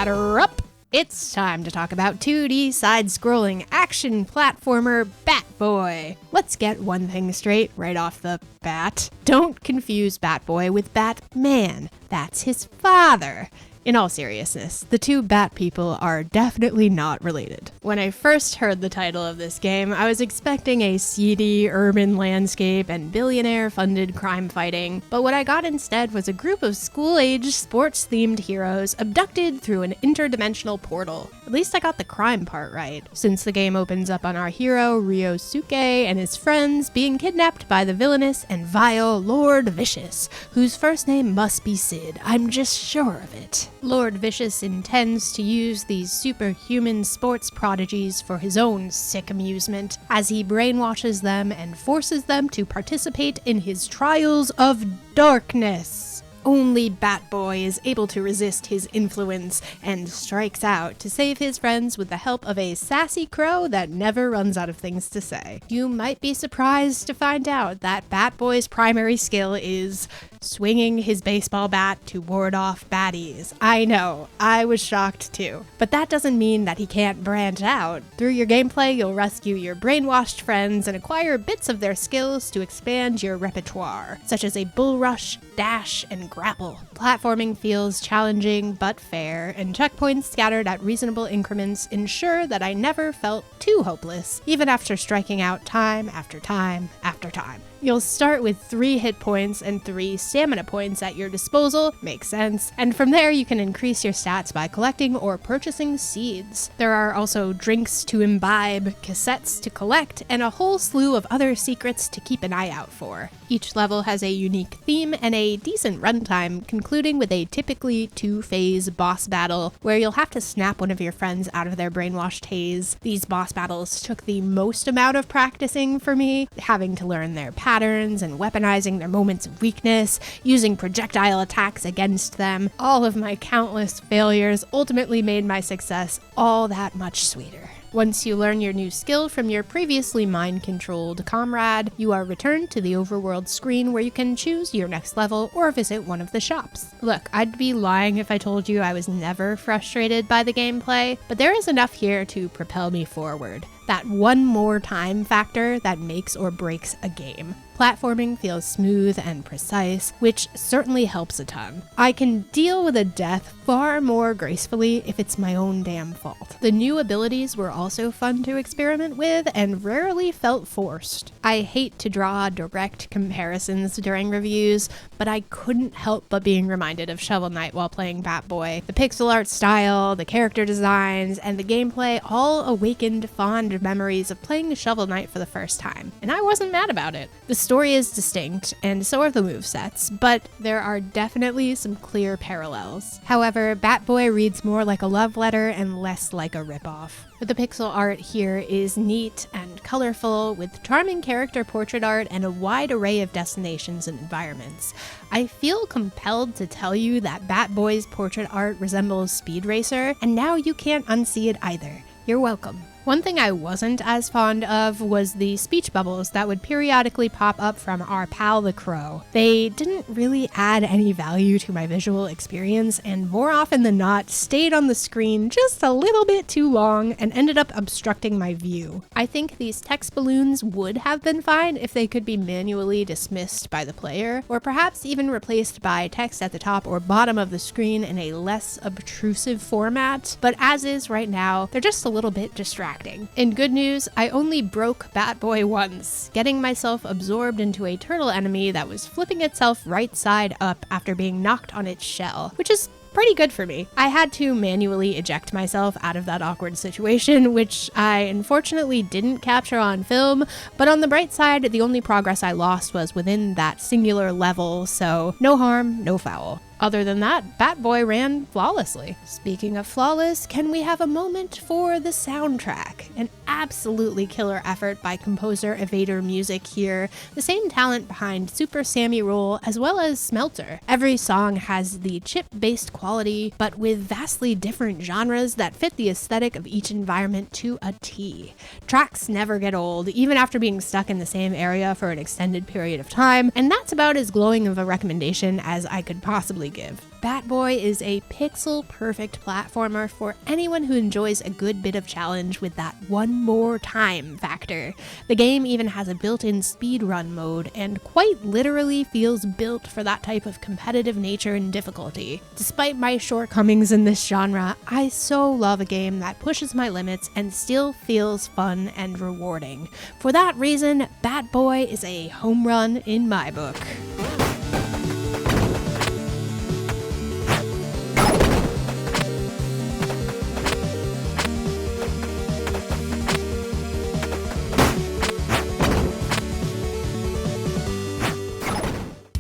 Batter up! It's time to talk about 2D side-scrolling action platformer Batboy. Let's get one thing straight right off the bat. Don't confuse Batboy with Batman. That's his father. In all seriousness, the two Bat people are definitely not related. When I first heard the title of this game, I was expecting a seedy urban landscape and billionaire-funded crime fighting, but what I got instead was a group of school-age, sports-themed heroes abducted through an interdimensional portal. At least I got the crime part right, since the game opens up on our hero, Ryosuke, and his friends being kidnapped by the villainous and vile Lord Vicious, whose first name must be Sid. I'm just sure of it. Lord Vicious intends to use these superhuman sports prodigies for his own sick amusement, as he brainwashes them and forces them to participate in his trials of darkness. Only Batboy is able to resist his influence and strikes out to save his friends with the help of a sassy crow that never runs out of things to say. You might be surprised to find out that Batboy's primary skill is swinging his baseball bat to ward off baddies. I know, I was shocked too. But that doesn't mean that he can't branch out. Through your gameplay, you'll rescue your brainwashed friends and acquire bits of their skills to expand your repertoire, such as a bull rush, dash, and grapple. Platforming feels challenging but fair, and checkpoints scattered at reasonable increments ensure that I never felt too hopeless, even after striking out time after time after time. You'll start with 3 hit points and 3 stamina points at your disposal, makes sense, and from there you can increase your stats by collecting or purchasing seeds. There are also drinks to imbibe, cassettes to collect, and a whole slew of other secrets to keep an eye out for. Each level has a unique theme and a decent runtime, concluding with a typically 2-phase boss battle, where you'll have to snap one of your friends out of their brainwashed haze. These boss battles took the most amount of practicing for me, having to learn their patterns and weaponizing their moments of weakness, using projectile attacks against them. All of my countless failures ultimately made my success all that much sweeter. Once you learn your new skill from your previously mind-controlled comrade, you are returned to the overworld screen where you can choose your next level or visit one of the shops. Look, I'd be lying if I told you I was never frustrated by the gameplay, but there is enough here to propel me forward. That one more time factor that makes or breaks a game. Platforming feels smooth and precise, which certainly helps a ton. I can deal with a death far more gracefully if it's my own damn fault. The new abilities were also fun to experiment with and rarely felt forced. I hate to draw direct comparisons during reviews, but I couldn't help but being reminded of Shovel Knight while playing Batboy. The pixel art style, the character designs, and the gameplay all awakened fond memories of playing Shovel Knight for the first time, and I wasn't mad about it. The story is distinct, and so are the movesets, but there are definitely some clear parallels. However, Batboy reads more like a love letter and less like a ripoff. But the pixel art here is neat and colorful, with charming character portrait art and a wide array of destinations and environments. I feel compelled to tell you that Batboy's portrait art resembles Speed Racer, and now you can't unsee it either. You're welcome. One thing I wasn't as fond of was the speech bubbles that would periodically pop up from our pal the Crow. They didn't really add any value to my visual experience, and more often than not stayed on the screen just a little bit too long and ended up obstructing my view. I think these text balloons would have been fine if they could be manually dismissed by the player, or perhaps even replaced by text at the top or bottom of the screen in a less obtrusive format, but as is right now, they're just a little bit distracting. In good news, I only broke Batboy once, getting myself absorbed into a turtle enemy that was flipping itself right side up after being knocked on its shell, which is pretty good for me. I had to manually eject myself out of that awkward situation, which I unfortunately didn't capture on film, but on the bright side, the only progress I lost was within that singular level, so no harm, no foul. Other than that, Batboy ran flawlessly. Speaking of flawless, can we have a moment for the soundtrack? An absolutely killer effort by composer Evader Music here, the same talent behind Super Sammy Roll as well as Smelter. Every song has the chip-based quality, but with vastly different genres that fit the aesthetic of each environment to a T. Tracks never get old, even after being stuck in the same area for an extended period of time, and that's about as glowing of a recommendation as I could possibly give. Batboy is a pixel-perfect platformer for anyone who enjoys a good bit of challenge with that one more time factor. The game even has a built-in speedrun mode and quite literally feels built for that type of competitive nature and difficulty. Despite my shortcomings in this genre, I so love a game that pushes my limits and still feels fun and rewarding. For that reason, Batboy is a home run in my book.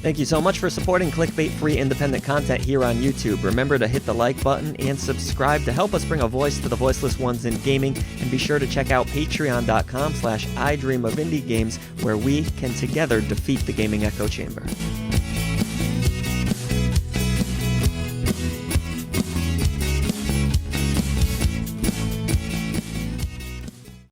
Thank you so much for supporting clickbait-free independent content here on YouTube. Remember to hit the like button and subscribe to help us bring a voice to the voiceless ones in gaming. And be sure to check out patreon.com/idreamofindiegames, where we can together defeat the gaming echo chamber.